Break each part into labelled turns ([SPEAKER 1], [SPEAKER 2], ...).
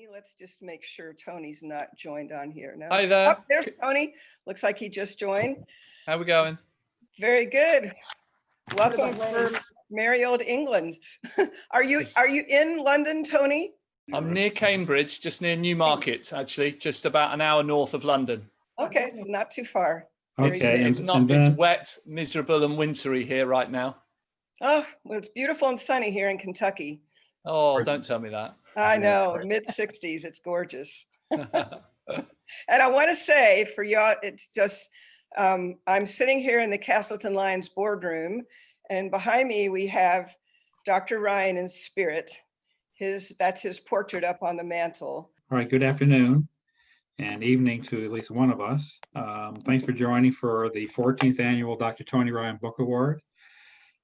[SPEAKER 1] Tony. Let's just make sure Tony's not joined on here. No.
[SPEAKER 2] Hi there.
[SPEAKER 1] Oh, there's Tony. Looks like he just joined.
[SPEAKER 2] How we going?
[SPEAKER 1] Very good. Welcome for merry old England. Are you in London, Tony?
[SPEAKER 2] I'm near Cambridge, just near Newmarket, actually, just about an hour north of London.
[SPEAKER 1] Okay, not too far.
[SPEAKER 3] Okay,
[SPEAKER 2] It's wet, miserable and wintry here right now.
[SPEAKER 1] Oh, well, it's beautiful and sunny here in Kentucky.
[SPEAKER 2] Oh, don't tell me that.
[SPEAKER 1] I know, mid-60s, it's gorgeous. And I want to say for y'all, it's just, I'm sitting here in the Castleton Lyons boardroom, and behind me we have Dr. Ryan in spirit. That's his portrait up on the mantle.
[SPEAKER 3] All right, good afternoon and evening to at least one of us. Thanks for joining for the 14th annual Dr. Tony Ryan Book Award.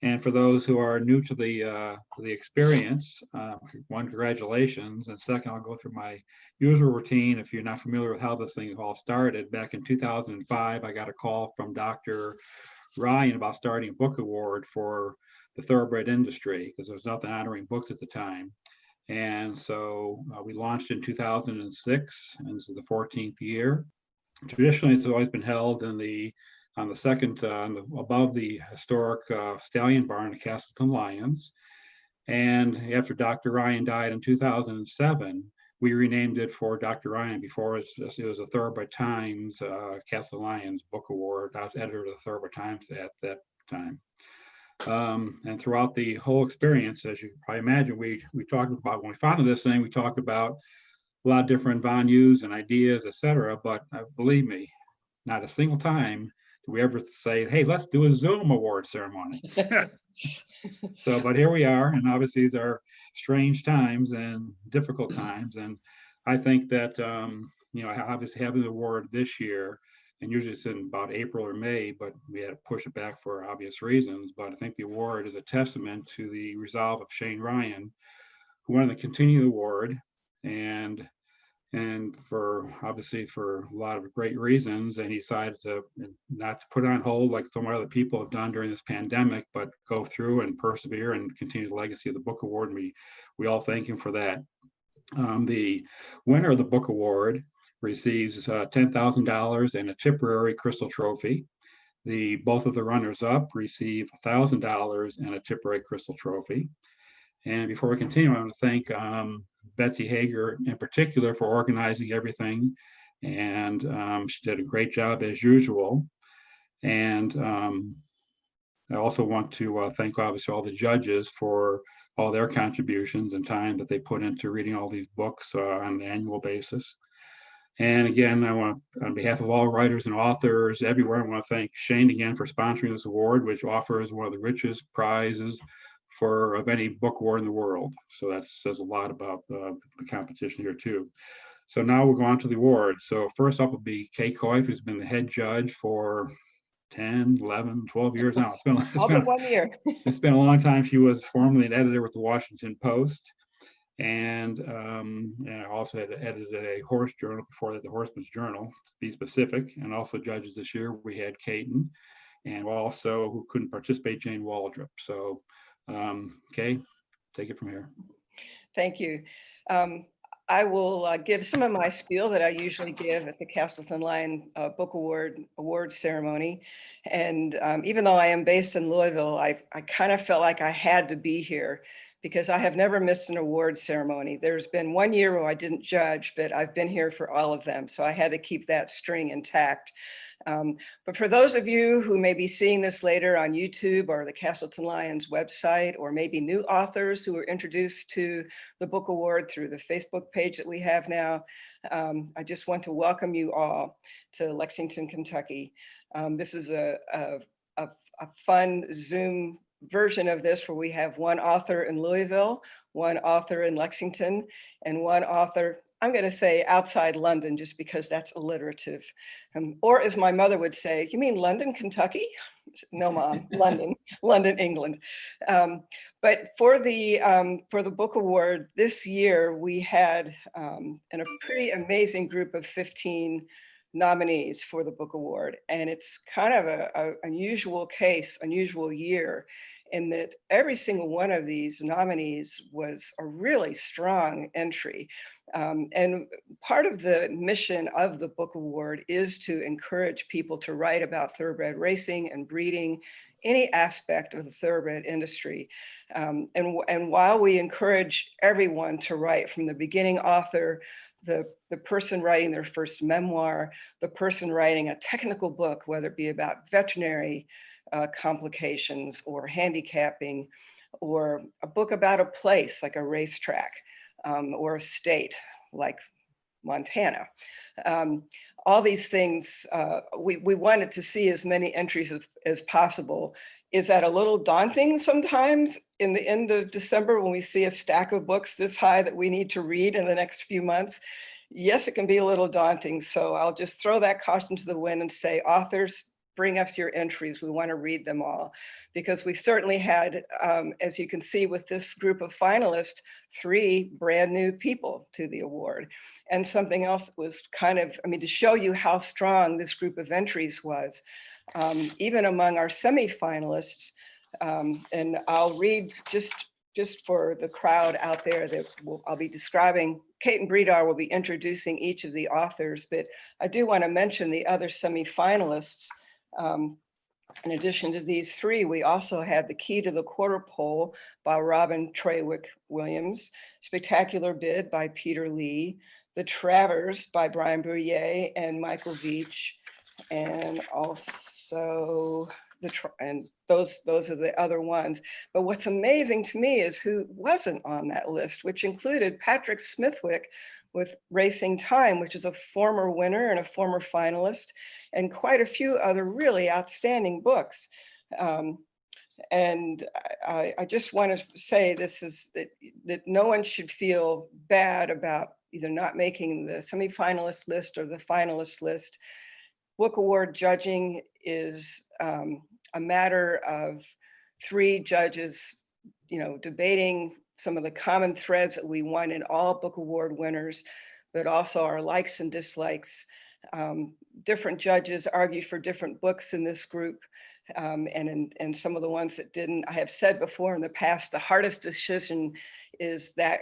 [SPEAKER 3] And for those who are new to the experience, one, congratulations. And second, I'll go through my usual routine. If you're not familiar with how this thing all started, back in 2005, I got a call from Dr. Ryan about starting a book award for the thoroughbred industry because there was nothing honoring books at the time. And so we launched in 2006, and this is the 14th year. Traditionally, it's always been held on the second, above the historic stallion barn at Castleton Lyons. And after Dr. Ryan died in 2007, we renamed it for Dr. Ryan. Before it was a Thoroughbred Times Castleton Lyons Book Award. I was editor of the Thoroughbred Times at that time. And throughout the whole experience, as you probably imagine, we talked about, when we founded this thing, we talked about a lot of different venues and ideas, etc. But believe me, not a single time do we ever say, hey, let's do a Zoom award ceremony. So, but here we are, and obviously these are strange times and difficult times. And I think that, obviously having the award this year, and usually it's in about April or May, but we had to push it back for obvious reasons. But I think the award is a testament to the resolve of Shane Ryan, who wanted to continue the award, and for obviously for a lot of great reasons. And he decided to not to put it on hold like so many other people have done during this pandemic, but go through and persevere and continue the legacy of the book award. And we all thank him for that. The winner of the book award receives $10,000 and a Tipperary crystal trophy. Both of the runners-up receive $1,000 and a Tipperary crystal trophy. And before we continue, I want to thank Betsy Hager in particular for organizing everything. And she did a great job as usual. And I also want to thank obviously all the judges for all their contributions and time that they put into reading all these books on an annual basis. And again, I want to, on behalf of all writers and authors everywhere, I want to thank Shane again for sponsoring this award, which offers one of the richest prizes of any book award in the world. So that says a lot about the competition here too. So now we'll go on to the award. So first up will be Coyte, who's been the head judge for 10, 11, 12 years now. It's been
[SPEAKER 1] 1 year.
[SPEAKER 3] It's been a long time. She was formerly an editor with the Washington Post. And I also had edited a horse journal before that, the Horseman's Journal, to be specific. And also judges this year, we had Caton, and also who couldn't participate, Jane Waldrop. So, okay, take it from here.
[SPEAKER 1] Thank you. I will give some of my spiel that I usually give at the Castleton Lyons Book Award ceremony. And even though I am based in Louisville, I kind of felt like I had to be here because I have never missed an award ceremony. There's been 1 year where I didn't judge, but I've been here for all of them. So I had to keep that string intact. But for those of you who may be seeing this later on YouTube or the Castleton Lyons website, or maybe new authors who were introduced to the book award through the Facebook page that we have now, I just want to welcome you all to Lexington, Kentucky. This is a fun Zoom version of this where we have one author in Louisville, one author in Lexington, and one author, I'm going to say outside London, just because that's alliterative. Or as my mother would say, you mean London, Kentucky? No, Mom, London, England. But for the book award this year, we had a pretty amazing group of 15 nominees for the book award. And it's kind of an unusual year in that every single one of these nominees was a really strong entry. And part of the mission of the book award is to encourage people to write about thoroughbred racing and breeding, any aspect of the thoroughbred industry. And while we encourage everyone to write, from the beginning author, the person writing their first memoir, the person writing a technical book, whether it be about veterinary complications or handicapping, or a book about a place like a racetrack, or a state like Montana. All these things, we wanted to see as many entries as possible. Is that a little daunting sometimes in the end of December when we see a stack of books this high that we need to read in the next few months? Yes, it can be a little daunting. So I'll just throw that caution to the wind and say, authors, bring us your entries. We want to read them all, because we certainly had, as you can see with this group of finalists, 3 brand new people to the award. And something else was kind of, I mean, to show you how strong this group of entries was, even among our semi-finalists, and I'll read just for the crowd out there that I'll be describing. Caton Bredar will be introducing each of the authors, but I do want to mention the other semi-finalists. In addition to these 3, we also had The Key to the Quarter Pole by Robin Trawick Williams, Spectacular Bid by Peter Lee, The Travers by Brian Bruyere and Michael Veach, and also those are the other ones. But what's amazing to me is who wasn't on that list, which included Patrick Smithwick with Racing Time, which is a former winner and a former finalist, and quite a few other really outstanding books. And I just want to say this is that no one should feel bad about either not making the semi-finalist list or the finalist list. Book award judging is a matter of 3 judges, debating some of the common threads that we want in all book award winners, but also our likes and dislikes. Different judges argued for different books in this group, and some of the ones that didn't. I have said before in the past, the hardest decision is that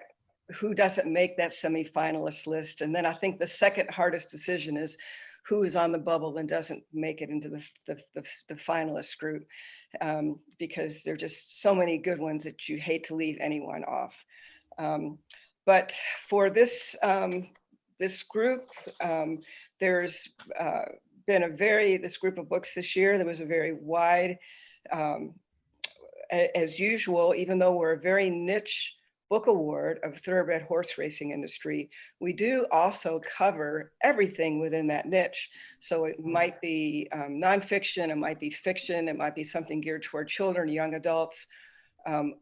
[SPEAKER 1] who doesn't make that semi-finalist list. And then I think the second hardest decision is who is on the bubble and doesn't make it into the finalist group, because there are just so many good ones that you hate to leave anyone off. But for this, this group, there's been this group of books this year, there was a very wide, as usual, even though we're a very niche book award of thoroughbred horse racing industry, we do also cover everything within that niche. So it might be nonfiction, it might be fiction, it might be something geared toward children, young adults,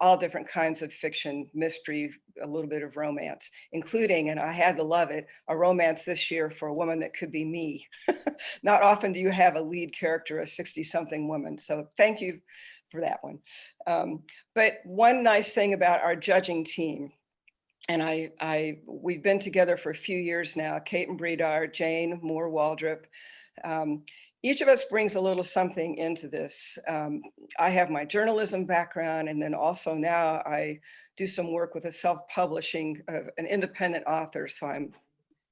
[SPEAKER 1] all different kinds of fiction, mystery, a little bit of romance, including, and I had to love it, a romance this year for a woman that could be me. Not often do you have a lead character, a 60-something woman. So thank you for that one. But one nice thing about our judging team, and we've been together for a few years now, Caton Bredar, Jane Moore-Waldrop, each of us brings a little something into this. I have my journalism background, and then also now I do some work with a self-publishing, an independent author, so I'm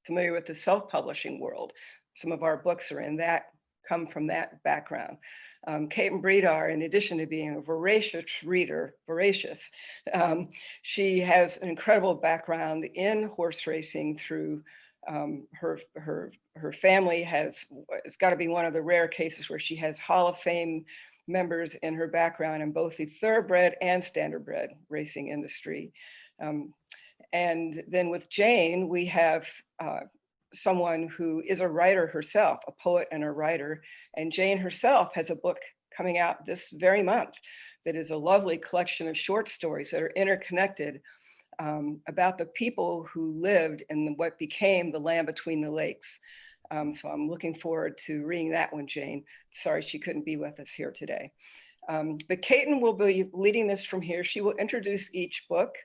[SPEAKER 1] familiar with the self-publishing world. Some of our books are in that, come from that background. Caton Bredar, in addition to being a voracious reader, she has an incredible background in horse racing through her family it's got to be one of the rare cases where she has Hall of Fame members in her background in both the thoroughbred and standardbred racing industry. And then with Jane, we have someone who is a writer herself, a poet and a writer. And Jane herself has a book coming out this very month that is a lovely collection of short stories that are interconnected about the people who lived in what became the land between the lakes. So I'm looking forward to reading that one, Jane. Sorry she couldn't be with us here today. But Caton will be leading this from here. She will introduce each book.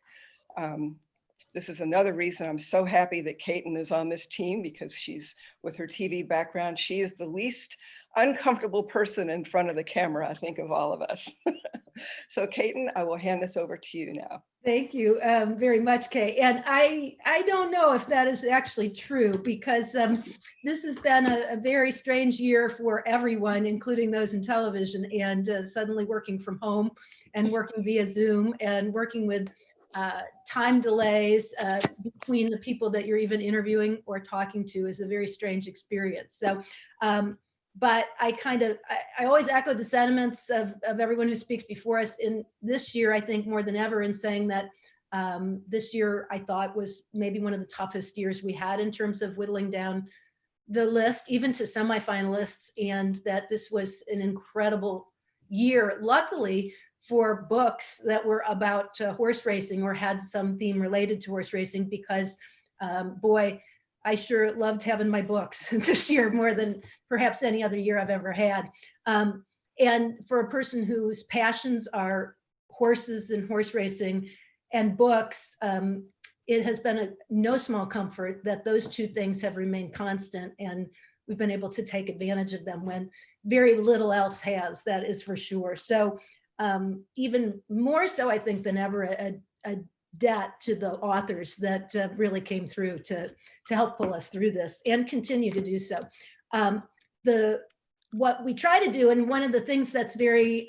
[SPEAKER 1] this is another reason I'm so happy that Caton is on this team, because she's, with her TV background, she is the least uncomfortable person in front of the camera, I think, of all of us. So Caton, I will hand this over to you now.
[SPEAKER 4] Thank you very much, Kay. And I don't know if that is actually true, because this has been a very strange year for everyone, including those in television, and suddenly working from home and working via Zoom and working with time delays between the people that you're even interviewing or talking to is a very strange experience. So, but I always echo the sentiments of everyone who speaks before us in this year, I think more than ever, in saying that this year I thought was maybe one of the toughest years we had in terms of whittling down the list, even to semifinalists, and that this was an incredible year, luckily, for books that were about horse racing or had some theme related to horse racing, because boy, I sure loved having my books this year more than perhaps any other year I've ever had. And for a person whose passions are horses and horse racing and books, it has been a no small comfort that those two things have remained constant, and we've been able to take advantage of them when very little else has, that is for sure. So even more so, I think, than ever, a debt to the authors that really came through to help pull us through this and continue to do so. What we try to do, and one of the things that's very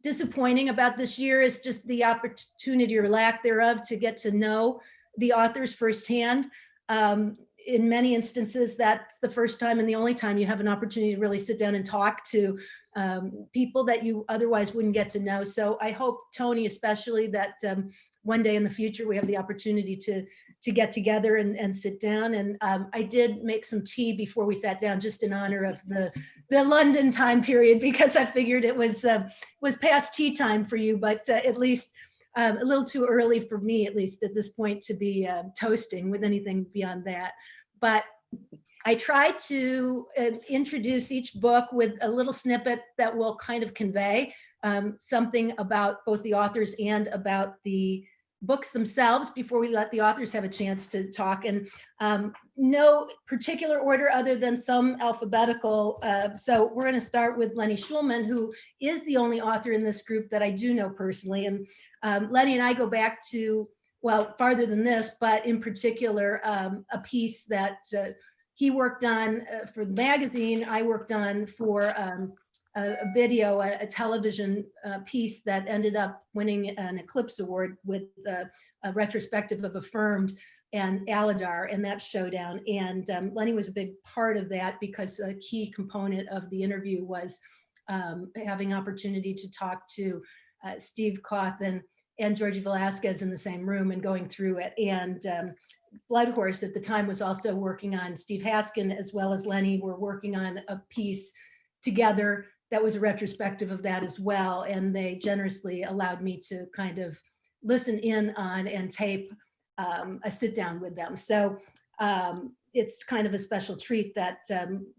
[SPEAKER 4] disappointing about this year, is just the opportunity or lack thereof to get to know the authors firsthand. In many instances, that's the first time and the only time you have an opportunity to really sit down and talk to people that you otherwise wouldn't get to know. So I hope, Tony, especially, that one day in the future we have the opportunity to get together and sit down. And I did make some tea before we sat down, just in honor of the London time period, because I figured it was past tea time for you, but at least a little too early for me, at least at this point, to be toasting with anything beyond that. But I try to introduce each book with a little snippet that will kind of convey something about both the authors and about the books themselves before we let the authors have a chance to talk. And no particular order other than some alphabetical. So we're going to start with Lenny Shulman, who is the only author in this group that I do know personally. And Lenny and I go back to, well, farther than this, but in particular, a piece that he worked on for the magazine. I worked on for a video, a television piece that ended up winning an Eclipse Award with a retrospective of Affirmed and Aladar and that showdown. And Lenny was a big part of that, because a key component of the interview was having opportunity to talk to Steve Cawthon and Georgie Velasquez in the same room and going through it. And Blood Horse at the time was also working on, Steve Haskin as well as Lenny were working on a piece together that was a retrospective of that as well. And they generously allowed me to kind of listen in on and tape a sit down with them. So it's kind of a special treat that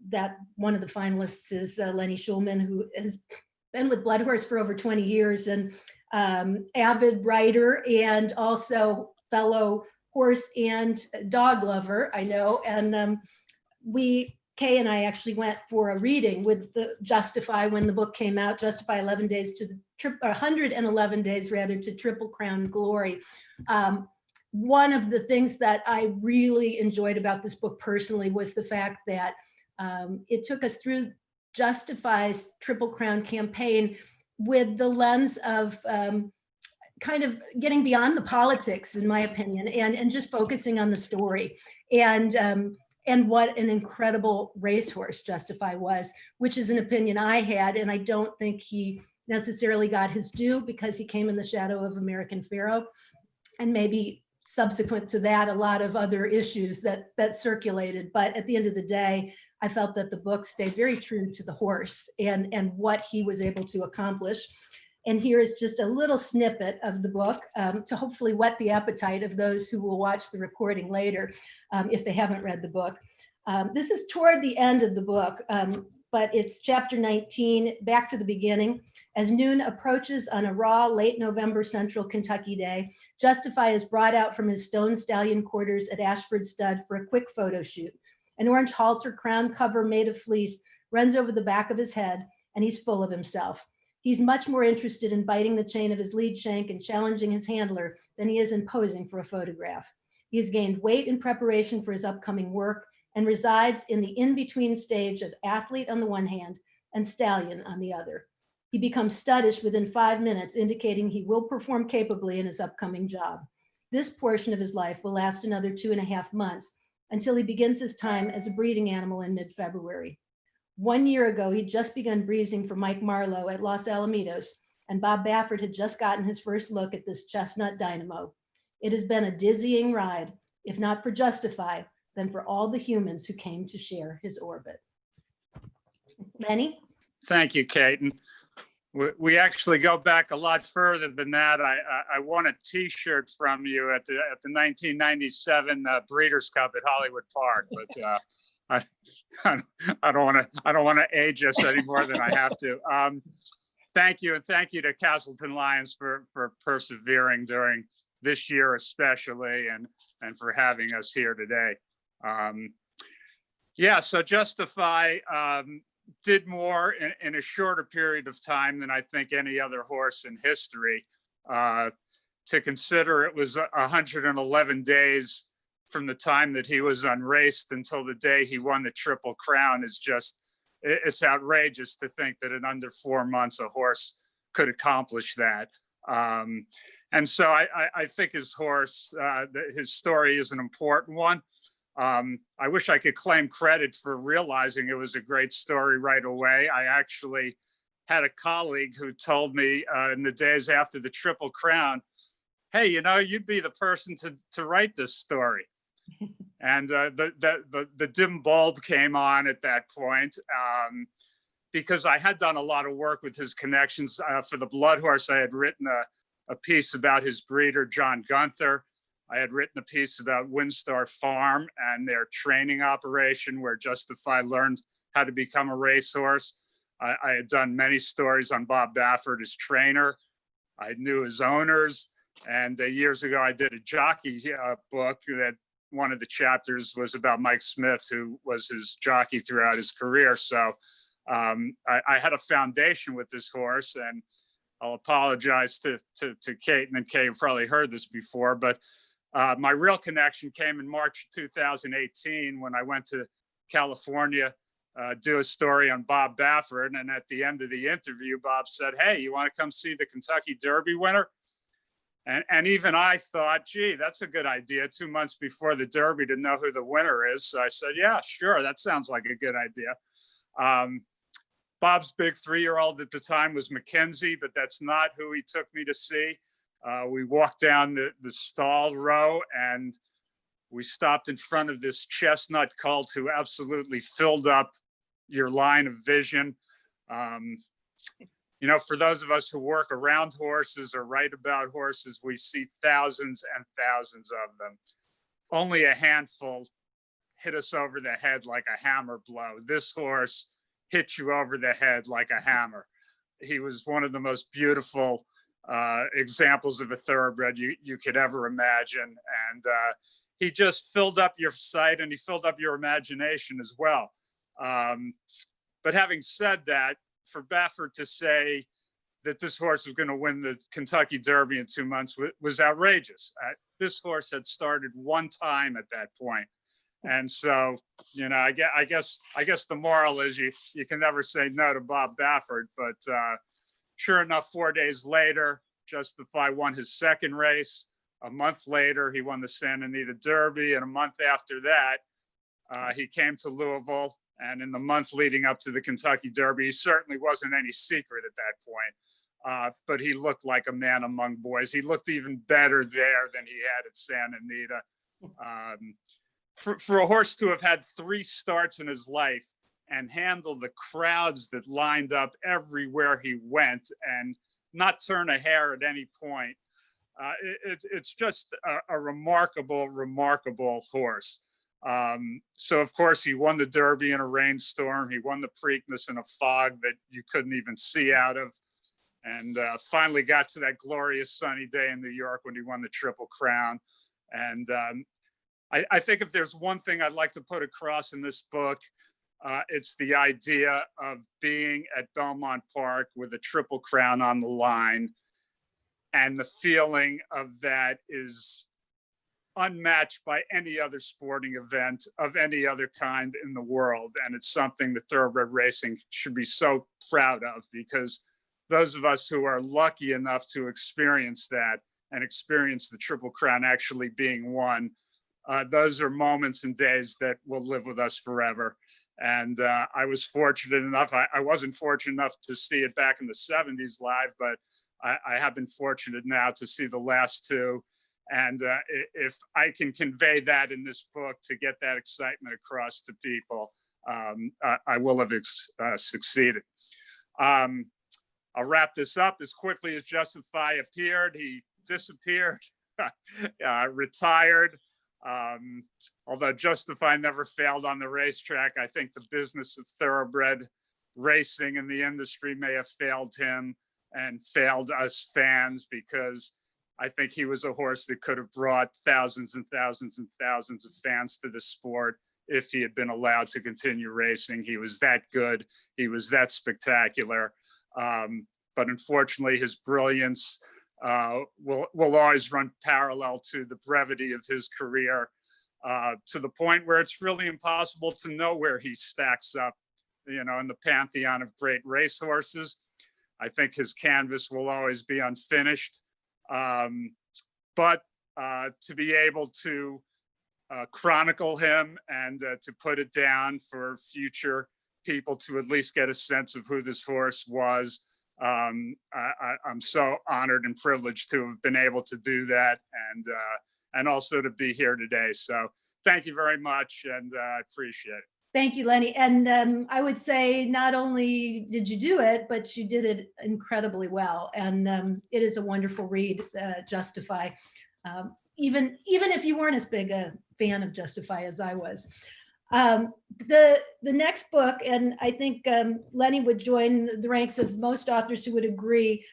[SPEAKER 4] that one of the finalists is Lenny Shulman, who has been with Blood Horse for over 20 years and avid writer and also fellow horse and dog lover, I know. And Kay and I actually went for a reading with the Justify when the book came out, Justify 11 Days to the 111 Days rather to Triple Crown Glory. One of the things that I really enjoyed about this book personally was the fact that it took us through Justify's Triple Crown campaign with the lens of kind of getting beyond the politics, in my opinion, and just focusing on the story. And what an incredible racehorse Justify was, which is an opinion I had, and I don't think he necessarily got his due because he came in the shadow of American Pharoah, and maybe subsequent to that, a lot of other issues that circulated. But at the end of the day, I felt that the book stayed very true to the horse and what he was able to accomplish. And here is just a little snippet of the book to hopefully whet the appetite of those who will watch the recording later if they haven't read the book. This is toward the end of the book, but it's chapter 19, back to the beginning. As noon approaches on a raw, late November central Kentucky day, Justify is brought out from his stone stallion quarters at Ashford Stud for a quick photo shoot. An orange halter crown cover made of fleece runs over the back of his head, and he's full of himself. He's much more interested in biting the chain of his lead shank and challenging his handler than he is in posing for a photograph. He has gained weight in preparation for his upcoming work and resides in the in-between stage of athlete on the one hand and stallion on the other. He becomes studdish within 5 minutes, indicating he will perform capably in his upcoming job. This portion of his life will last another 2.5 months until he begins his time as a breeding animal in mid-February. 1 year ago, he'd just begun breezing for Mike Marlowe at Los Alamitos, and Bob Baffert had just gotten his first look at this chestnut dynamo. It has been a dizzying ride, if not for Justify, then for all the humans who came to share his orbit. Lenny?
[SPEAKER 5] Thank you, Caton. We actually go back a lot further than that. I won a T-shirt from you at the 1997 Breeders' Cup at Hollywood Park, but I don't want to age us any more than I have to. Thank you, and thank you to Castleton Lyons for persevering during this year especially, and for having us here today. Yeah, so Justify did more in a shorter period of time than I think any other horse in history. To consider it was 111 days from the time that he was unraced until the day he won the Triple Crown is just, it's outrageous to think that in under 4 months a horse could accomplish that. And so I think his horse, his story is an important one. I wish I could claim credit for realizing it was a great story right away. I actually had a colleague who told me in the days after the Triple Crown, hey, you know, you'd be the person to write this story. And the dim bulb came on at that point, because I had done a lot of work with his connections. For the Blood Horse, I had written a piece about his breeder, John Gunther. I had written a piece about Windstar Farm and their training operation where Justify learned how to become a racehorse. I had done many stories on Bob Baffert, his trainer. I knew his owners. And years ago, I did a jockey book that one of the chapters was about Mike Smith, who was his jockey throughout his career. So I had a foundation with this horse, and I'll apologize to Caton, and Kay, you've probably heard this before, but my real connection came in March 2018 when I went to California, do a story on Bob Baffert. And at the end of the interview, Bob said, hey, you want to come see the Kentucky Derby winner? And even I thought, gee, that's a good idea 2 months before the Derby to know who the winner is. So I said, yeah, sure. That sounds like a good idea. Bob's big 3-year-old at the time was Mackenzie, but that's not who he took me to see. We walked down the stall row and we stopped in front of this chestnut colt who absolutely filled up your line of vision. You know, for those of us who work around horses or write about horses, we see thousands and thousands of them. Only a handful hit us over the head like a hammer blow. This horse hit you over the head like a hammer. He was one of the most beautiful examples of a thoroughbred you could ever imagine. And he just filled up your sight and he filled up your imagination as well. But having said that, for Baffert to say that this horse was going to win the Kentucky Derby in 2 months was outrageous. This horse had started one time at that point. And so, you know, I guess the moral is you can never say no to Bob Baffert, but sure enough, 4 days later, Justify won his second race. A month later, he won the Santa Anita Derby. And a month after that, he came to Louisville. And in the month leading up to the Kentucky Derby, he certainly wasn't any secret at that point. But he looked like a man among boys. He looked even better there than he had at Santa Anita. For a horse to have had 3 starts in his life and handle the crowds that lined up everywhere he went and not turn a hair at any point, it's just a remarkable, remarkable horse. So of course he won the Derby in a rainstorm. He won the Preakness in a fog that you couldn't even see out of. and finally got to that glorious sunny day in New York when he won the Triple Crown. And I think if there's one thing I'd like to put across in this book, it's the idea of being at Belmont Park with a Triple Crown on the line. And the feeling of that is unmatched by any other sporting event of any other kind in the world. And it's something that thoroughbred racing should be so proud of, because those of us who are lucky enough to experience that and experience the Triple Crown actually being won, those are moments and days that will live with us forever. And I was fortunate enough, I wasn't fortunate enough to see it back in the 70s live, but I have been fortunate now to see the last two. And if I can convey that in this book to get that excitement across to people, I will have succeeded. I'll wrap this up. As quickly as Justify appeared, he disappeared, retired. Although Justify never failed on the racetrack, I think the business of thoroughbred racing in the industry may have failed him and failed us fans, because I think he was a horse that could have brought thousands and thousands and thousands of fans to the sport if he had been allowed to continue racing. He was that good. He was that spectacular. But unfortunately, his brilliance will always run parallel to the brevity of his career, to the point where it's really impossible to know where he stacks up, in the pantheon of great racehorses. I think his canvas will always be unfinished. But to be able to chronicle him and to put it down for future people to at least get a sense of who this horse was, I'm so honored and privileged to have been able to do that, and also to be here today. So thank you very much, and I appreciate it.
[SPEAKER 4] Thank you, Lenny. And I would say not only did you do it, but you did it incredibly well. And it is a wonderful read, Justify, even if you weren't as big a fan of Justify as I was. The next book, and I think Lenny would join the ranks of most authors who would agree,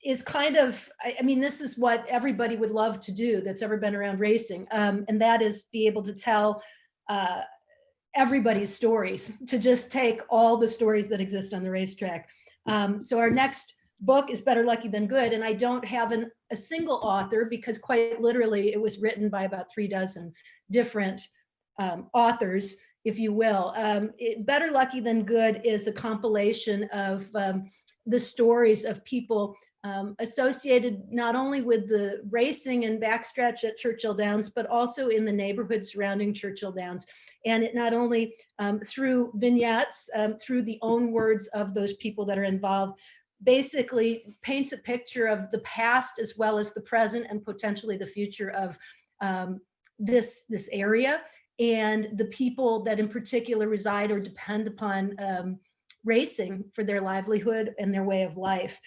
[SPEAKER 4] is kind of, I mean, this is what everybody would love to do that's ever been around racing. And that is be able to tell everybody's stories, to just take all the stories that exist on the racetrack. So our next book is Better Lucky Than Good. And I don't have a single author, because quite literally it was written by about 36 different authors, if you will. Better Lucky Than Good is a compilation of the stories of people associated not only with the racing and backstretch at Churchill Downs, but also in the neighborhood surrounding Churchill Downs. And it not only through vignettes, through the own words of those people that are involved, basically paints a picture of the past as well as the present and potentially the future of this area, and the people that in particular reside or depend upon racing for their livelihood and their way of life.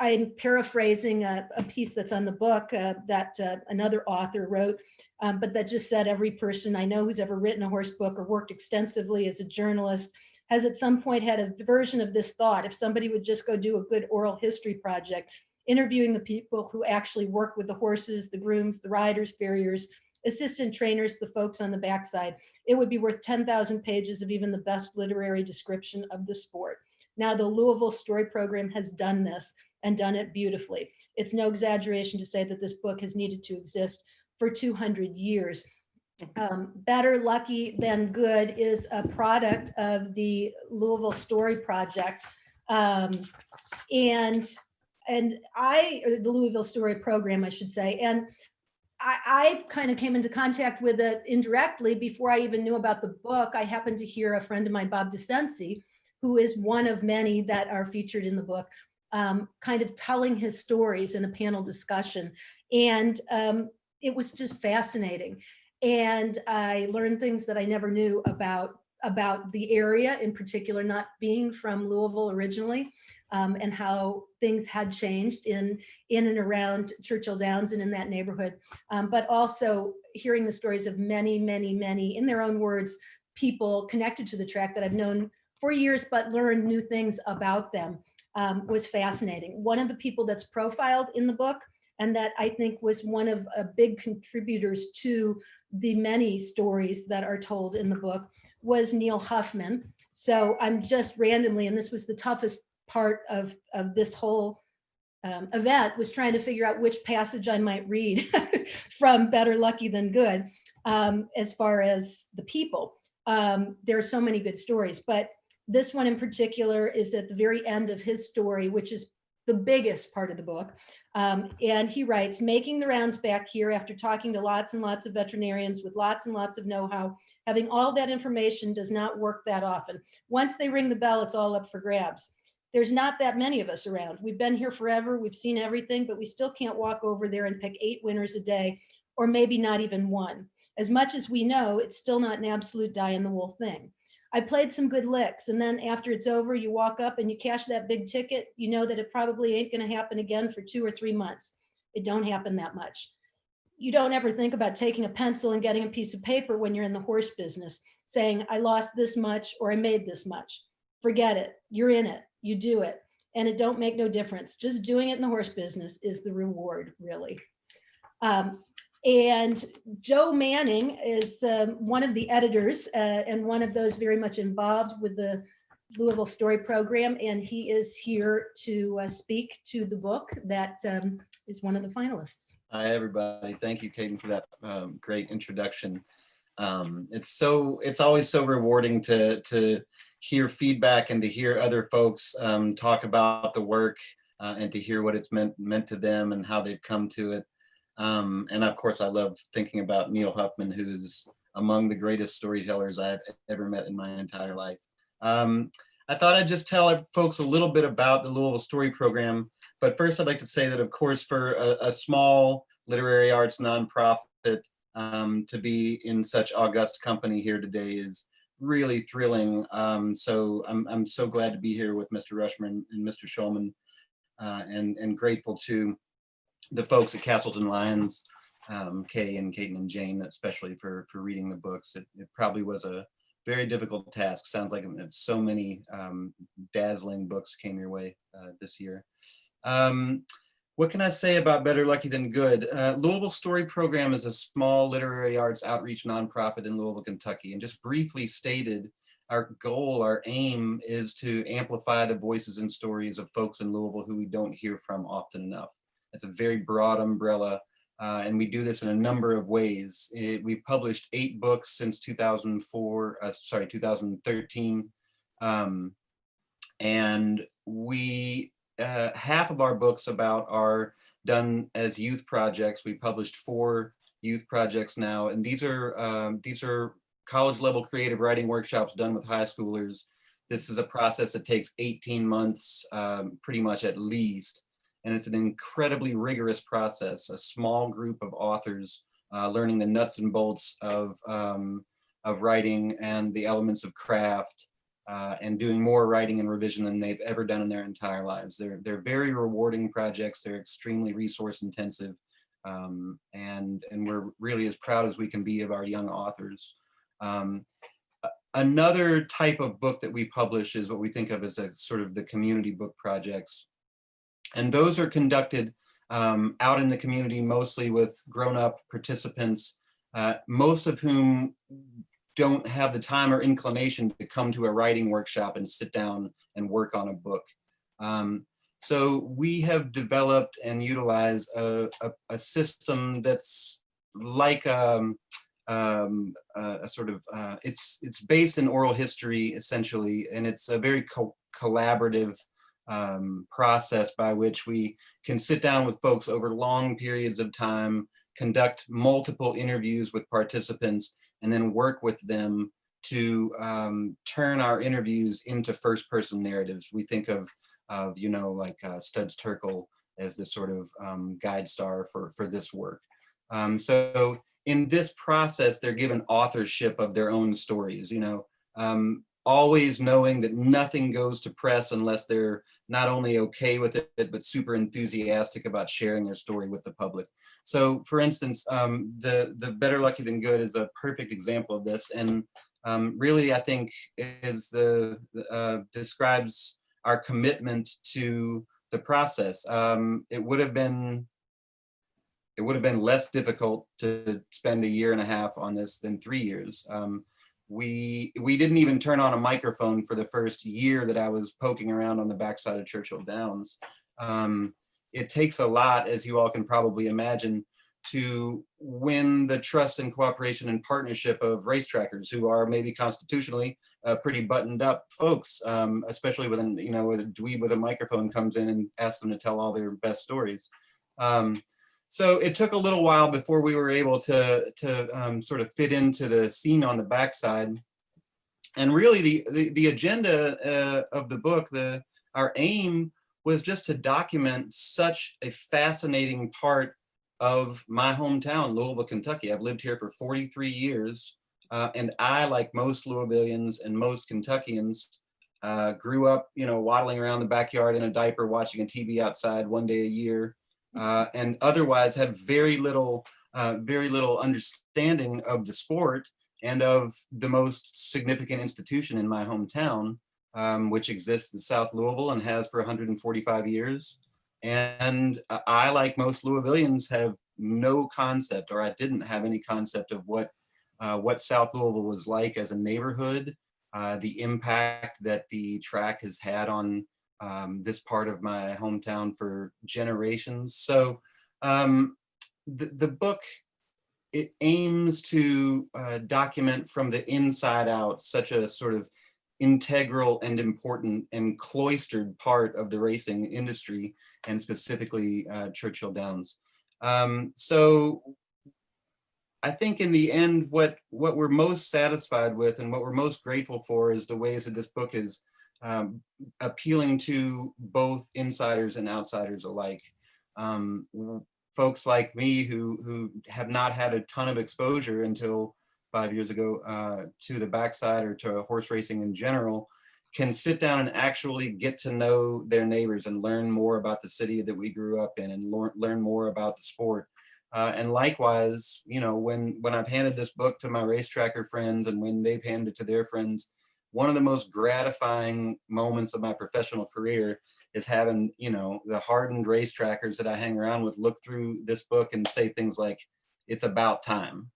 [SPEAKER 4] I'm paraphrasing a piece that's on the book that another author wrote, but that just said, every person I know who's ever written a horse book or worked extensively as a journalist has at some point had a version of this thought: if somebody would just go do a good oral history project, interviewing the people who actually work with the horses, the grooms, the riders, farriers, assistant trainers, the folks on the backside, it would be worth 10,000 pages of even the best literary description of the sport. Now, the Louisville Story Program has done this and done it beautifully. It's no exaggeration to say that this book has needed to exist for 200 years. Better Lucky Than Good is a product of the Louisville Story Project. Or the Louisville Story Program, I should say. And I kind of came into contact with it indirectly before I even knew about the book. I happened to hear a friend of mine, Bob DeCensi, who is one of many that are featured in the book, kind of telling his stories in a panel discussion. And it was just fascinating. And I learned things that I never knew about the area, in particular, not being from Louisville originally, and how things had changed in and around Churchill Downs and in that neighborhood. But also hearing the stories of many, many, many, in their own words, people connected to the track that I've known for years, but learned new things about them. was fascinating. One of the people that's profiled in the book, and that I think was one of big contributors to the many stories that are told in the book, was Neil Huffman. So I'm just randomly, and this was the toughest part of this whole event, was trying to figure out which passage I might read from Better Lucky Than Good, as far as the people. There are so many good stories, but this one in particular is at the very end of his story, which is the biggest part of the book. And he writes, making the rounds back here after talking to lots and lots of veterinarians with lots and lots of know-how, having all that information does not work that often. Once they ring the bell, it's all up for grabs. There's not that many of us around. We've been here forever. We've seen everything, but we still can't walk over there and pick 8 winners a day, or maybe not even one. As much as we know, it's still not an absolute die-in-the-wool thing. I played some good licks, and then after it's over, you walk up and you cash that big ticket. You know that it probably ain't going to happen again for 2 or 3 months. It don't happen that much. You don't ever think about taking a pencil and getting a piece of paper when you're in the horse business, saying, I lost this much or I made this much. Forget it. You're in it. You do it. And it don't make no difference. Just doing it in the horse business is the reward, really. And Joe Manning is one of the editors and one of those very much involved with the Louisville Story Program. And he is here to speak to the book that is one of the finalists.
[SPEAKER 6] Hi, everybody. Thank you, Caton, for that great introduction. It's always so rewarding to hear feedback and to hear other folks talk about the work and to hear what it's meant to them and how they've come to it. And of course, I love thinking about Neil Huffman, who's among the greatest storytellers I've ever met in my entire life. I thought I'd just tell folks a little bit about the Louisville Story Program. But first, I'd like to say that, of course, for a small literary arts nonprofit, to be in such august company here today is really thrilling. So I'm so glad to be here with Mr. Rushmer and Mr. Shulman, and grateful to the folks at Castleton Lyons, Kay and Caton and Jane, especially for reading the books. It probably was a very difficult task. Sounds like so many dazzling books came your way this year. What can I say about Better Lucky Than Good? Louisville Story Program is a small literary arts outreach nonprofit in Louisville, Kentucky. And just briefly stated, our goal, our aim is to amplify the voices and stories of folks in Louisville who we don't hear from often enough. It's a very broad umbrella, and we do this in a number of ways. We've published 8 books since 2013. And we half of our books are done as youth projects. We published 4 youth projects now, and these are college level creative writing workshops done with high schoolers. This is a process that takes 18 months, pretty much at least, and it's an incredibly rigorous process. A small group of authors learning the nuts and bolts of writing and the elements of craft. And doing more writing and revision than they've ever done in their entire lives. They're very rewarding projects. They're extremely resource intensive. And we're really as proud as we can be of our young authors. Another type of book that we publish is what we think of as a sort of the community book projects. And those are conducted out in the community, mostly with grown-up participants, most of whom don't have the time or inclination to come to a writing workshop and sit down and work on a book. So we have developed and utilized a system that's like a sort of, it's based in oral history essentially, and it's a very collaborative process by which we can sit down with folks over long periods of time, conduct multiple interviews with participants, and then work with them to turn our interviews into first-person narratives. We think of you know, like Studs Terkel as the sort of guide star for this work. So in this process, they're given authorship of their own stories, you know, always knowing that nothing goes to press unless they're not only okay with it, but super enthusiastic about sharing their story with the public. So for instance, the Better Lucky Than Good is a perfect example of this. And really, I think is describes our commitment to the process. It would have been less difficult to spend a year and a half on this than 3 years. We didn't even turn on a microphone for the first year that I was poking around on the backside of Churchill Downs. It takes a lot, as you all can probably imagine, to win the trust and cooperation and partnership of race trackers who are maybe constitutionally pretty buttoned up folks, especially when, you know, a dweeb with a microphone comes in and asks them to tell all their best stories. So it took a little while before we were able to sort of fit into the scene on the backside. And really the agenda of the book, our aim was just to document such a fascinating part of my hometown, Louisville, Kentucky. I've lived here for 43 years. And I, like most Louisvillians and most Kentuckians, grew up, you know, waddling around the backyard in a diaper, watching a TV outside one day a year. And otherwise have very little understanding of the sport and of the most significant institution in my hometown, which exists in South Louisville and has for 145 years. And I, like most Louisvillians, have no concept, or I didn't have any concept of what South Louisville was like as a neighborhood, the impact that the track has had on this part of my hometown for generations. So the book, it aims to document from the inside out such a sort of integral and important and cloistered part of the racing industry, and specifically Churchill Downs. So I think in the end, what we're most satisfied with and what we're most grateful for is the ways that this book is appealing to both insiders and outsiders alike. Folks like me who have not had a ton of exposure until 5 years ago to the backside or to horse racing in general can sit down and actually get to know their neighbors and learn more about the city that we grew up in and learn more about the sport. And likewise, you know, when I've handed this book to my race tracker friends and when they've handed it to their friends, one of the most gratifying moments of my professional career is having, you know, the hardened race trackers that I hang around with look through this book and say things like, "It's about time.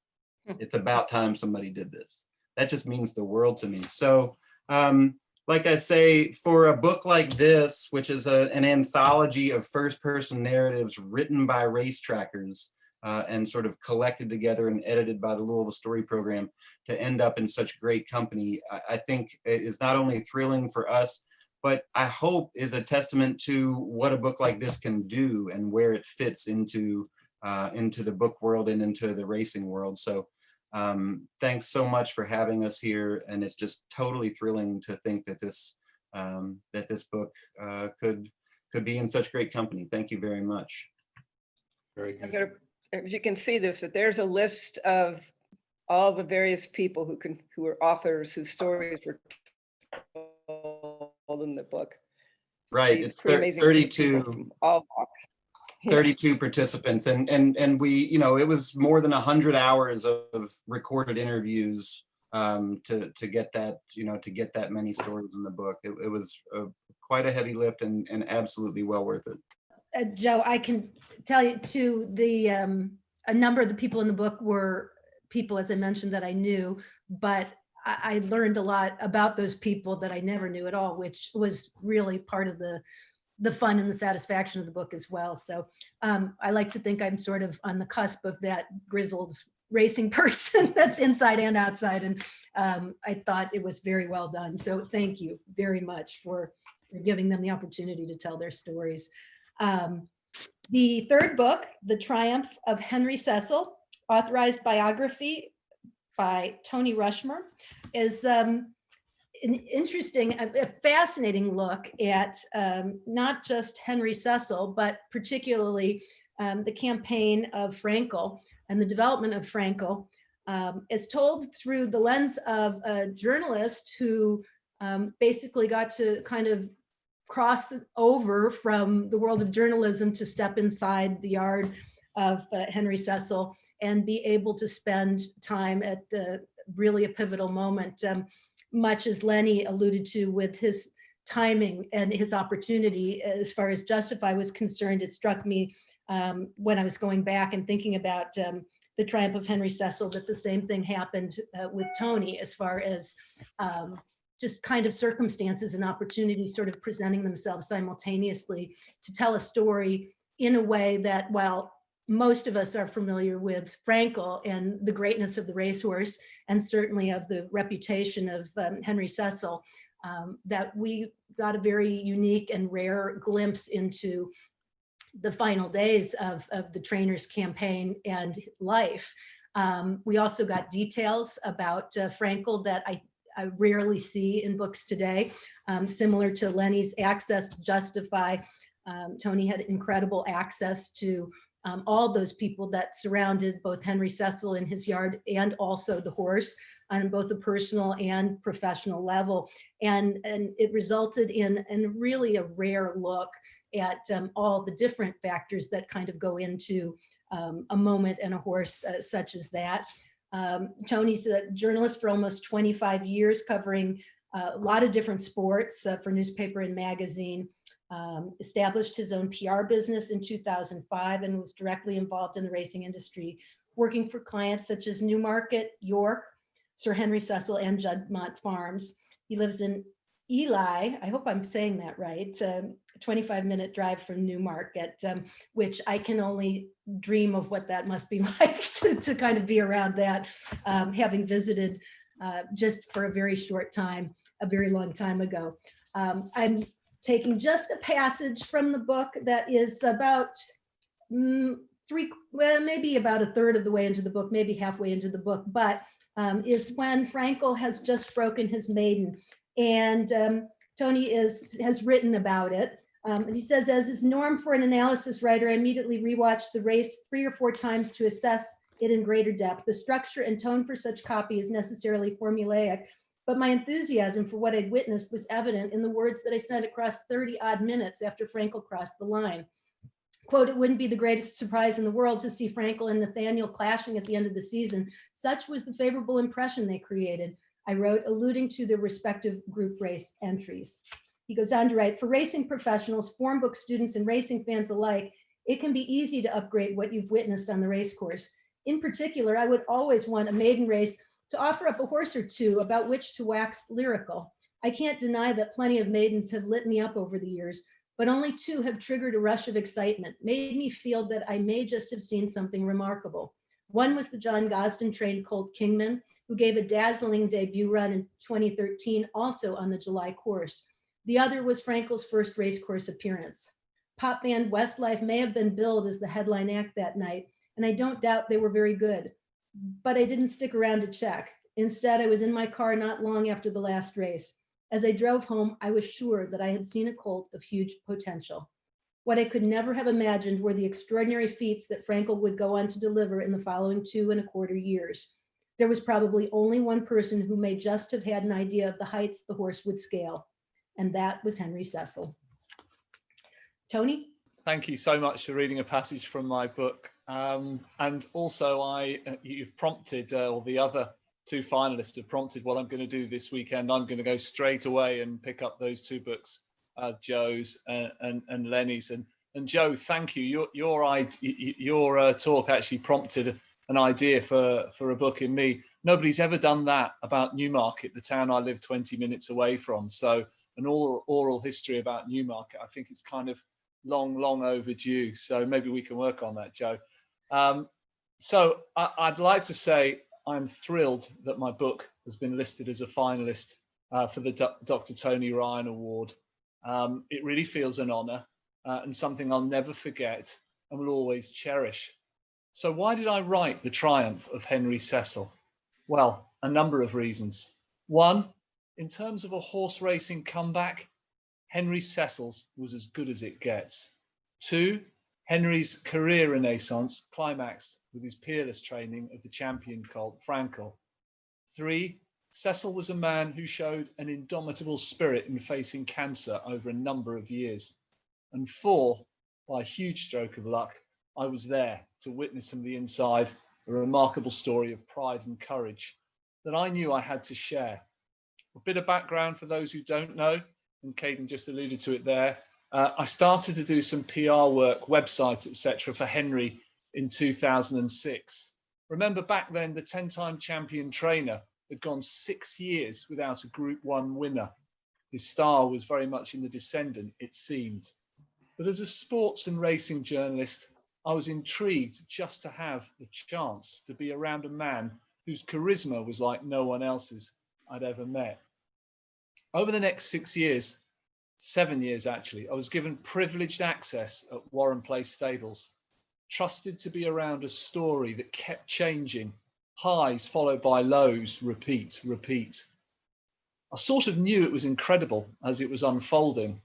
[SPEAKER 6] It's about time somebody did this." That just means the world to me. So, like I say, for a book like this, which is an anthology of first-person narratives written by race trackers, and sort of collected together and edited by the Louisville Story Program, to end up in such great company, I think is not only thrilling for us, but I hope is a testament to what a book like this can do and where it fits into the book world and into the racing world. So thanks so much for having us here, and it's just totally thrilling to think that this book could be in such great company. Thank you very much.
[SPEAKER 3] Very good.
[SPEAKER 1] I'm gonna, if you can see this, but there's a list of all the various people who are authors whose stories were told in the book.
[SPEAKER 6] Right, it's 32.
[SPEAKER 1] All walks.
[SPEAKER 6] 32 participants, and we, you know, it was more than 100 hours of recorded interviews to get that, you know, to get that many stories in the book. It was quite a heavy lift and absolutely well worth it.
[SPEAKER 4] Joe, I can tell you too, a number of the people in the book were people, as I mentioned, that I knew, but I learned a lot about those people that I never knew at all, which was really part of the fun and the satisfaction of the book as well. So I like to think I'm sort of on the cusp of that grizzled racing person that's inside and outside. And I thought it was very well done. So thank you very much for giving them the opportunity to tell their stories. The third book, The Triumph of Henry Cecil, authorized biography by Tony Rushmer, is an interesting, a fascinating look at not just Henry Cecil, but particularly the campaign of Frankel and the development of Frankel, is told through the lens of a journalist who basically got to kind of cross over from the world of journalism to step inside the yard of Henry Cecil and be able to spend time at really a pivotal moment, much as Lenny alluded to with his timing and his opportunity as far as Justify was concerned. It struck me when I was going back and thinking about the triumph of Henry Cecil, that the same thing happened with Tony, as far as just kind of circumstances and opportunities sort of presenting themselves simultaneously to tell a story in a way that, while most of us are familiar with Frankel and the greatness of the racehorse, and certainly of the reputation of Henry Cecil, that we got a very unique and rare glimpse into the final days of the trainer's campaign and life. We also got details about Frankel that I rarely see in books today. Similar to Lenny's access to Justify, Tony had incredible access to all those people that surrounded both Henry Cecil in his yard, and also the horse, on both a personal and professional level. And it resulted in really a rare look at all the different factors that kind of go into a moment and a horse such as that. Tony's a journalist for almost 25 years, covering a lot of different sports for newspaper and magazine. Established his own PR business in 2005 and was directly involved in the racing industry, working for clients such as Newmarket, York, Sir Henry Cecil, and Juddmonte Farms. He lives in Ely, I hope I'm saying that right, a 25-minute drive from Newmarket, which I can only dream of what that must be like to kind of be around that, having visited just for a very short time, a very long time ago. I'm taking just a passage from the book that is about maybe about a third of the way into the book, maybe halfway into the book, but is when Frankel has just broken his maiden. And Tony has written about it. And he says, as is norm for an analysis writer, I immediately rewatched the race 3 or 4 times to assess it in greater depth. The structure and tone for such copy is necessarily formulaic, but my enthusiasm for what I'd witnessed was evident in the words that I sent across 30 odd minutes after Frankel crossed the line. Quote, it wouldn't be the greatest surprise in the world to see Frankel and Nathaniel clashing at the end of the season. Such was the favorable impression they created, I wrote, alluding to their respective group race entries. He goes on to write, for racing professionals, form book students, and racing fans alike, it can be easy to upgrade what you've witnessed on the race course. In particular, I would always want a maiden race to offer up a horse or two about which to wax lyrical. I can't deny that plenty of maidens have lit me up over the years, but only 2 have triggered a rush of excitement, made me feel that I may just have seen something remarkable. One was the John Gosden trained colt Kingman, who gave a dazzling debut run in 2013, also on the July course. The other was Frankel's first race course appearance. Pop band Westlife may have been billed as the headline act that night, and I don't doubt they were very good, but I didn't stick around to check. Instead, I was in my car not long after the last race. As I drove home, I was sure that I had seen a colt of huge potential. What I could never have imagined were the extraordinary feats that Frankel would go on to deliver in the following 2¼ years. There was probably only one person who may just have had an idea of the heights the horse would scale, and that was Henry Cecil. Tony?
[SPEAKER 2] Thank you so much for reading a passage from my book. And also you've prompted, or the other 2 finalists have prompted what I'm going to do this weekend. I'm going to go straight away and pick up those 2 books, Joe's and Lenny's. And Joe, thank you. Your talk actually prompted an idea for a book in me. Nobody's ever done that about Newmarket, the town I live 20 minutes away from. So an oral history about Newmarket, I think it's kind of long overdue. So maybe we can work on that, Joe. So I'd like to say I'm thrilled that my book has been listed as a finalist for the Dr. Tony Ryan Award. It really feels an honor and something I'll never forget and will always cherish. So why did I write The Triumph of Henry Cecil? Well, a number of reasons. One, in terms of a horse racing comeback, Henry Cecil's was as good as it gets. 2, Henry's career renaissance climaxed with his peerless training of the champion colt Frankel. 3, Cecil was a man who showed an indomitable spirit in facing cancer over a number of years. And 4, by a huge stroke of luck, I was there to witness from the inside a remarkable story of pride and courage that I knew I had to share. A bit of background for those who don't know. and Caden just alluded to it there. I started to do some PR work, website, etc. for Henry in 2006. Remember back then, the 10-time champion trainer had gone 6 years without a Group 1 winner. His star was very much in the descendant, it seemed. But as a sports and racing journalist, I was intrigued just to have the chance to be around a man whose charisma was like no one else's I'd ever met. Over the next 6 years, 7 years actually, I was given privileged access at Warren Place Stables, trusted to be around a story that kept changing, highs followed by lows, repeat, repeat. I sort of knew it was incredible as it was unfolding.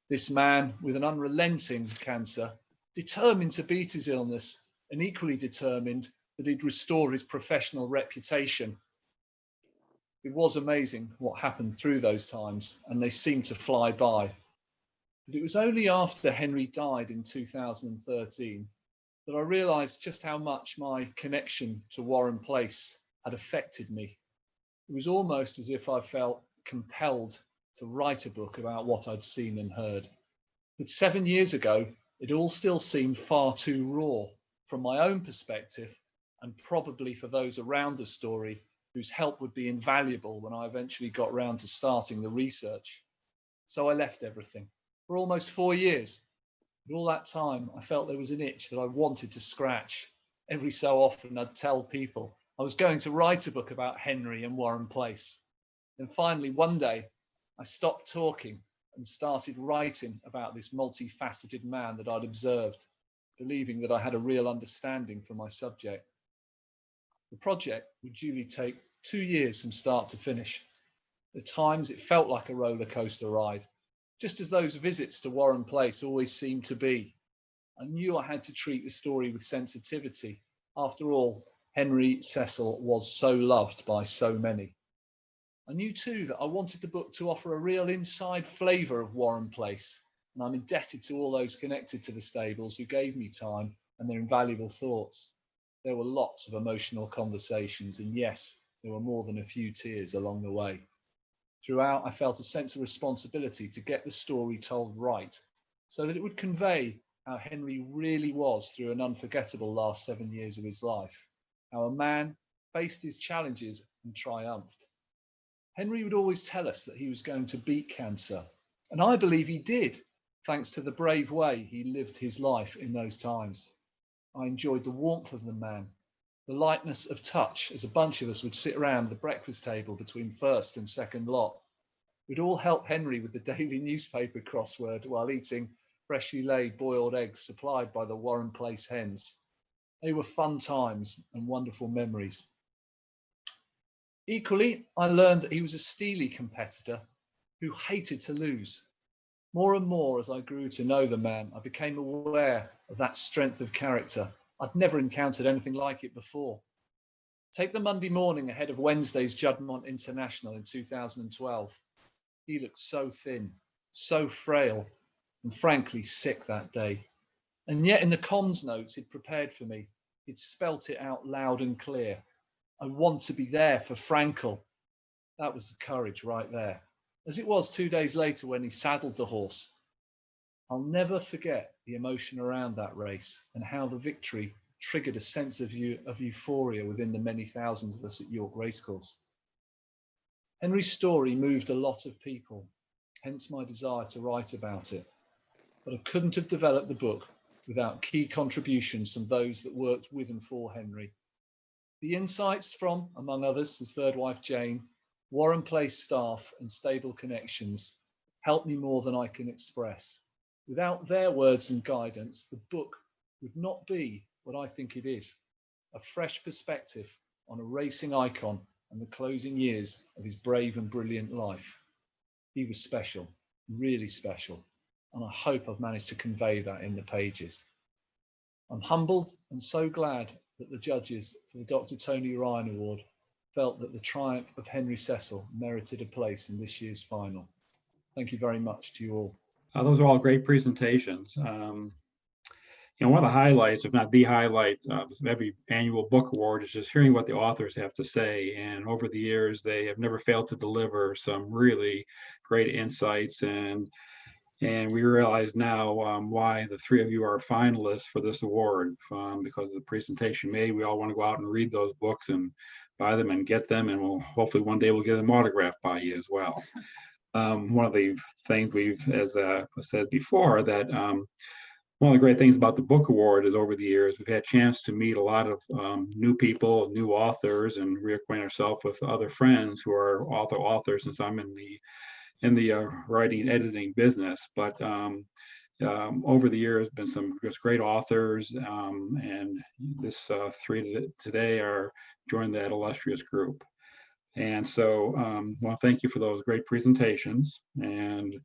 [SPEAKER 2] This man with an unrelenting cancer, determined to beat his illness and equally determined that he'd restore his professional reputation. It was amazing what happened through those times, and they seemed to fly by. But it was only after Henry died in 2013 that I realised just how much my connection to Warren Place had affected me. It was almost as if I felt compelled to write a book about what I'd seen and heard. But 7 years ago, it all still seemed far too raw from my own perspective, and probably for those around the story whose help would be invaluable when I eventually got round to starting the research. So I left everything for almost 4 years. But all that time, I felt there was an itch that I wanted to scratch. Every so often, I'd tell people I was going to write a book about Henry and Warren Place. Then finally, one day, I stopped talking and started writing about this multifaceted man that I'd observed, believing that I had a real understanding for my subject. The project would duly take 2 years from start to finish. At times, it felt like a roller coaster ride, just as those visits to Warren Place always seemed to be. I knew I had to treat the story with sensitivity. After all, Henry Cecil was so loved by so many. I knew too that I wanted the book to offer a real inside flavour of Warren Place, and I'm indebted to all those connected to the stables who gave me time and their invaluable thoughts. There were lots of emotional conversations, and yes, there were more than a few tears along the way. Throughout, I felt a sense of responsibility to get the story told right, so that it would convey how Henry really was through an unforgettable last 7 years of his life, how a man faced his challenges and triumphed. Henry would always tell us that he was going to beat cancer, and I believe he did, thanks to the brave way he lived his life in those times. I enjoyed the warmth of the man, the lightness of touch as a bunch of us would sit around the breakfast table between first and second lot. We'd all help Henry with the daily newspaper crossword while eating freshly laid boiled eggs supplied by the Warren Place hens. They were fun times and wonderful memories. Equally, I learned that he was a steely competitor who hated to lose. More and more as I grew to know the man, I became aware of that strength of character. I'd never encountered anything like it before. Take the Monday morning ahead of Wednesday's Juddmonte International in 2012. He looked so thin, so frail, and frankly sick that day. And yet in the comms notes he'd prepared for me, he'd spelt it out loud and clear. I want to be there for Frankel. That was the courage right there. As it was 2 days later when he saddled the horse. I'll never forget the emotion around that race and how the victory triggered a sense of euphoria within the many thousands of us at York Racecourse. Henry's story moved a lot of people, hence my desire to write about it. But I couldn't have developed the book without key contributions from those that worked with and for Henry. The insights from, among others, his third wife Jane, Warren Place staff and stable connections helped me more than I can express. Without their words and guidance, the book would not be what I think it is, a fresh perspective on a racing icon and the closing years of his brave and brilliant life. He was special, really special, and I hope I've managed to convey that in the pages. I'm humbled and so glad that the judges for the Dr. Tony Ryan Award felt that the triumph of Henry Cecil merited a place in this year's final. Thank you very much to you all.
[SPEAKER 3] Those are all great presentations. one of the highlights, if not the highlight of every annual book award, is just hearing what the authors have to say. And over the years, they have never failed to deliver some really great insights. And we realize now why the three of you are finalists for this award, because of the presentation made. We all want to go out and read those books and buy them and get them, and we'll hopefully one day we'll get them autographed by you as well. One of the things we've, as I said before, that one of the great things about the book award is over the years we've had a chance to meet a lot of new people, new authors, and reacquaint ourselves with other friends who are authors, since I'm in the writing editing business. But over the years, been some just great authors, and this three today are joined that illustrious group. And so, well, thank you for those great presentations, and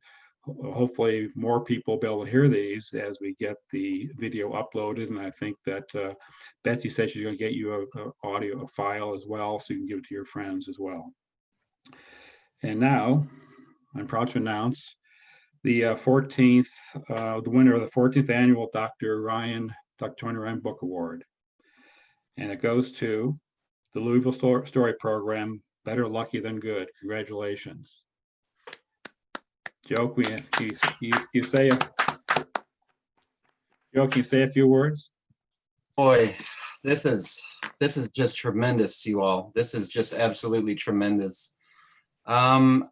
[SPEAKER 3] hopefully more people will be able to hear these as we get the video uploaded. And I think that Betsy said she's going to get you a audio file as well, so you can give it to your friends as well. And now I'm proud to announce the 14th, the winner of the 14th annual Dr. Tony Ryan Book Award. And it goes to the Louisville Story Program, Better Lucky Than Good. Congratulations. Joe, can you say a few words?
[SPEAKER 6] Boy, this is just tremendous, you all. This is just absolutely tremendous. I'm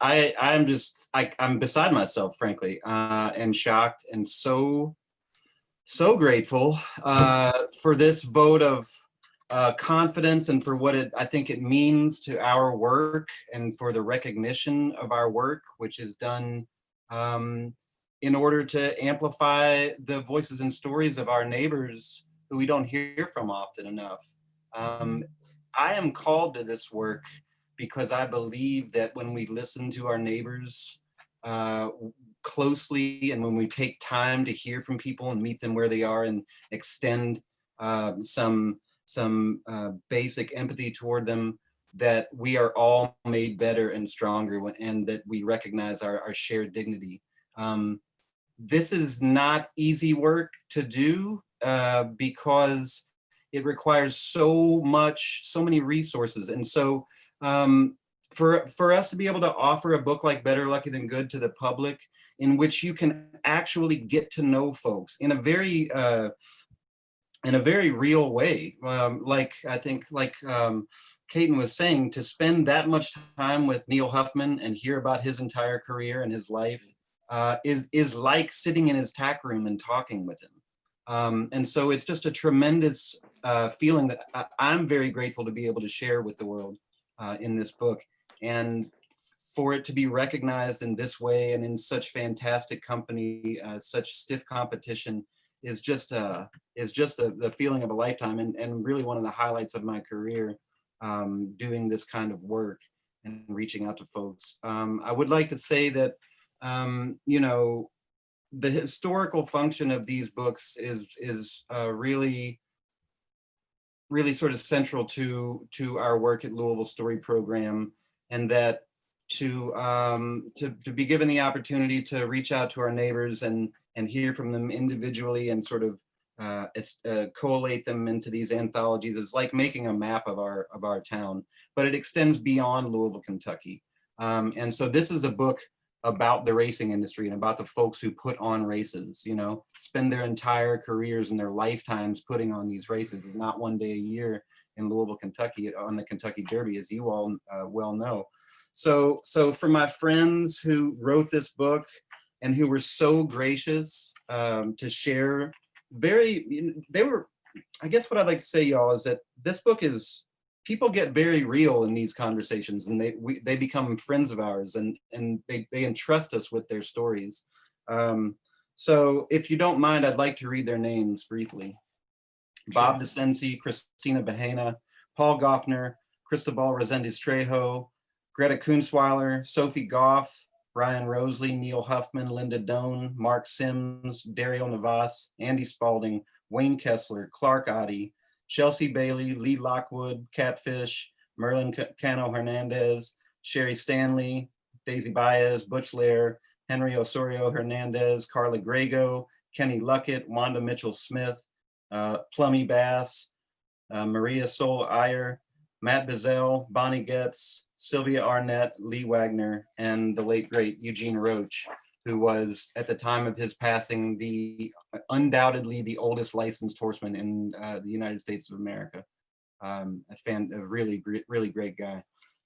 [SPEAKER 6] beside myself, frankly, and shocked, and so grateful for this vote of confidence, and for what I think it means to our work, and for the recognition of our work, which is done in order to amplify the voices and stories of our neighbors who we don't hear from often enough. I am called to this work because I believe that when we listen to our neighbors closely, and when we take time to hear from people and meet them where they are, and extend some basic empathy toward them, that we are all made better and stronger, and that we recognize our shared dignity. This is not easy work to do because it requires so many resources. And so for us to be able to offer a book like Better Lucky Than Good to the public, in which you can actually get to know folks in a very real way, like Caton was saying, to spend that much time with Neil Huffman and hear about his entire career and his life is like sitting in his tack room and talking with him. And so it's just a tremendous feeling that I'm very grateful to be able to share with the world in this book, and for it to be recognized in this way and in such fantastic company, such stiff competition, is just the feeling of a lifetime, and really one of the highlights of my career, doing this kind of work and reaching out to folks. I would like to say that you know, the historical function of these books is really sort of central to our work at Louisville Story Program, and that to be given the opportunity to reach out to our neighbors and hear from them individually, and sort of collate them into these anthologies, is like making a map of our town, but it extends beyond Louisville, Kentucky. And so this is a book about the racing industry and about the folks who put on races, you know, spend their entire careers and their lifetimes putting on these races. It's not one day a year in Louisville, Kentucky on the Kentucky Derby, as you all well know. So for my friends who wrote this book and who were so gracious to share I guess what I'd like to say, y'all, is that this book is, people get very real in these conversations, and they become friends of ours, and they entrust us with their stories. So if you don't mind, I'd like to read their names briefly. Sure. Bob DeCensi, Christina Bahena, Paul Goffner, Cristobal Resendez Trejo, Greta Kunzweiler, Sophie Goff, Brian Rosley, Neil Huffman, Linda Doan, Mark Sims, Dario Navas, Andy Spalding, Wayne Kessler, Clark Oddie, Chelsea Bailey, Lee Lockwood, Catfish, Merlin Cano Hernandez, Sherry Stanley, Daisy Baez, Butch Lair, Henry Osorio Hernandez, Carla Grego, Kenny Luckett, Wanda Mitchell Smith, Plummy Bass, Maria Sol Iyer, Matt Bizel, Bonnie Getz, Sylvia Arnett, Lee Wagner, and the late great Eugene Roach, who was at the time of his passing undoubtedly the oldest licensed horseman in the United States of America. A really great guy.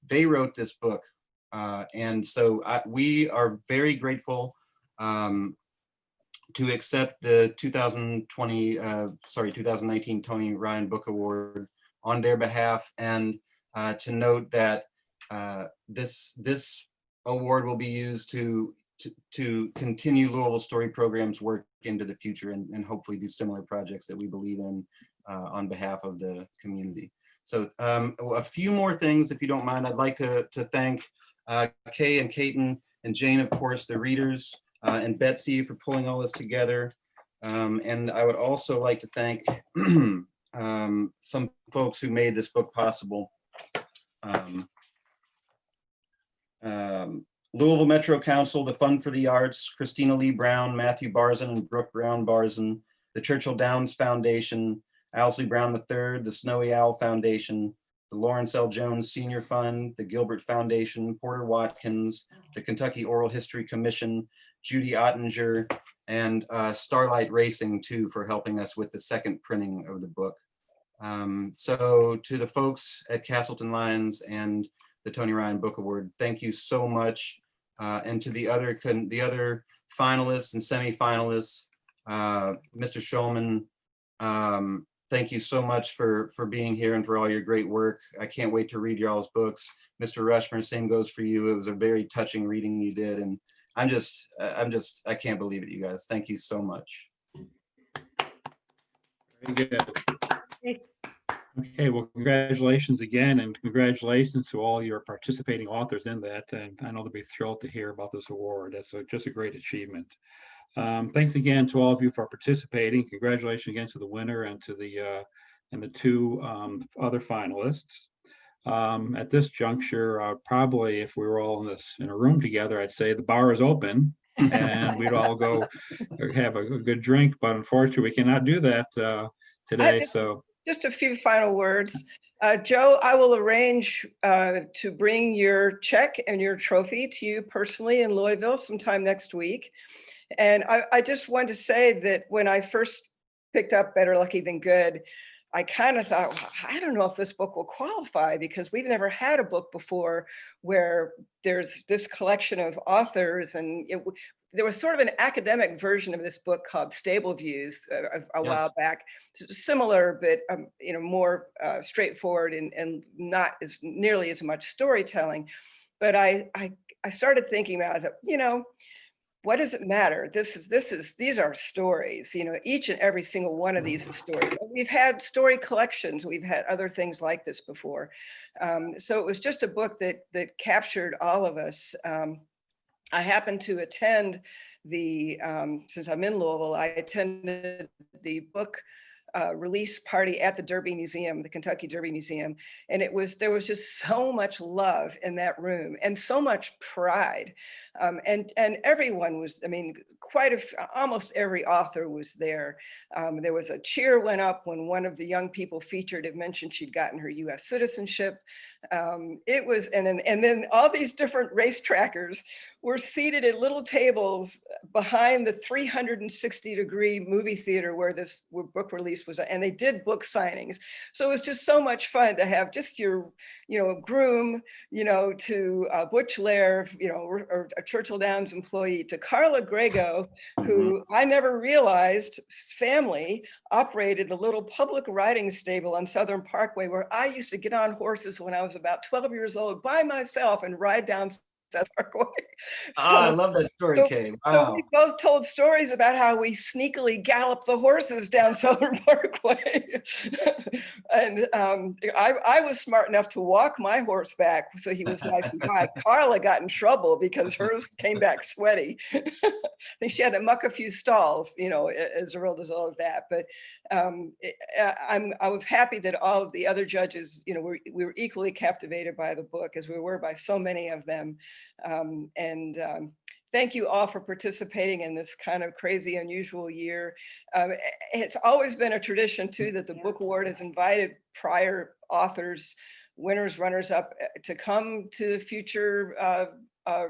[SPEAKER 6] They wrote this book, and so we are very grateful to accept the 2019 Tony Ryan Book Award on their behalf, and to note that this award will be used to continue Louisville Story Program's work into the future, and hopefully do similar projects that we believe in on behalf of the community. So a few more things, if you don't mind. I'd like to thank Kay and Caton and Jane, of course, the readers, and Betsy for pulling all this together. And I would also like to thank some folks who made this book possible. Louisville Metro Council, the Fund for the Arts, Christina Lee Brown, Matthew Barzin, and Brooke Brown Barzin, the Churchill Downs Foundation, Owsley Brown III, the Snowy Owl Foundation, the Lawrence L. Jones Senior Fund, the Gilbert Foundation, Porter Watkins, the Kentucky Oral History Commission, Judy Ottinger, and Starlight Racing too, for helping us with the second printing of the book. So to the folks at Castleton Lyons and the Tony Ryan Book Award, thank you so much. And to the other finalists and semi-finalists, Mr. Shulman, thank you so much for being here and for all your great work. I can't wait to read y'all's books. Mr. Rushmer, same goes for you. It was a very touching reading you did, and I can't believe it, you guys. Thank you so much.
[SPEAKER 3] Very good. Okay, well, congratulations again, and congratulations to all your participating authors in that. And I know they'll be thrilled to hear about this award. That's just a great achievement. Thanks again to all of you for participating. Congratulations again to the winner and to the two other finalists. At this juncture, probably if we were all in a room together, I'd say the bar is open and we'd all go have a good drink. But unfortunately, we cannot do that today. So
[SPEAKER 1] just a few final words. Joe, I will arrange to bring your check and your trophy to you personally in Louisville sometime next week. And I just want to say that when I first picked up Better Lucky Than Good, I kind of thought, well, I don't know if this book will qualify, because we've never had a book before where there's this collection of authors. And there was sort of an academic version of this book called Stable Views a while back, similar, but more straightforward and not as nearly as much storytelling. But I started thinking about it, what does it matter? These are stories, each and every single one of these is stories. We've had story collections, we've had other things like this before. So it was just a book that captured all of us. I happened to attend since I'm in Louisville, I attended the book release party at the Derby Museum, the Kentucky Derby Museum. And there was just so much love in that room and so much pride. And everyone was, almost every author was there. There was a cheer went up when one of the young people featured had mentioned she'd gotten her US citizenship. It was, and then all these different race trackers were seated at little tables behind the 360-degree movie theater where this book release was, and they did book signings. So it was just so much fun to have just your, groom, to Butch Lair, or a Churchill Downs employee, to Carla Grego, who I never realized family operated a little public riding stable on Southern Parkway, where I used to get on horses when I was about 12 years old by myself and ride down Southern Parkway.
[SPEAKER 6] I love that story, Kay. Wow.
[SPEAKER 1] So we both told stories about how we sneakily galloped the horses down Southern Parkway. And I was smart enough to walk my horse back so he was nice and dry. Carla got in trouble because hers came back sweaty. I think she had to muck a few stalls, as a result of that. But I was happy that all of the other judges, we were equally captivated by the book as we were by so many of them. thank you all for participating in this kind of crazy, unusual year. It's always been a tradition too that the book award has invited prior authors, winners, runners-up to come to the future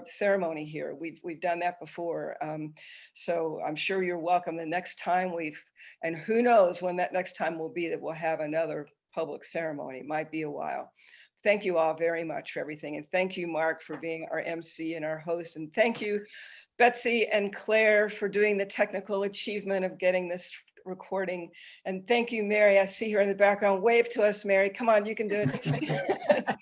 [SPEAKER 1] ceremony here. We've done that before. So I'm sure you're welcome the next time and who knows when that next time will be that we'll have another public ceremony. It might be a while. Thank you all very much for everything. And thank you, Mark, for being our MC and our host. And thank you, Betsy and Claire, for doing the technical achievement of getting this recording. And thank you, Mary. I see her in the background. Wave to us, Mary. Come on, you can do it.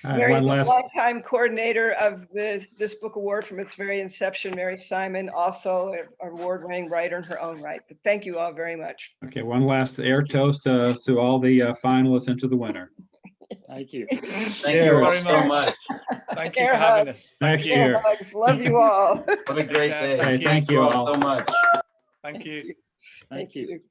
[SPEAKER 1] Mary's a longtime coordinator of this book award from its very inception. Mary Simon, also an award-winning writer in her own right. But thank you all very much.
[SPEAKER 3] Okay, one last air toast to all the finalists and to the winner.
[SPEAKER 5] Thank you.
[SPEAKER 6] Thank you all so much.
[SPEAKER 2] Thank you for having us.
[SPEAKER 3] Next year.
[SPEAKER 1] Love you all.
[SPEAKER 6] What a great day.
[SPEAKER 3] Thank you all
[SPEAKER 6] so much.
[SPEAKER 2] Thank you.
[SPEAKER 5] Thank you.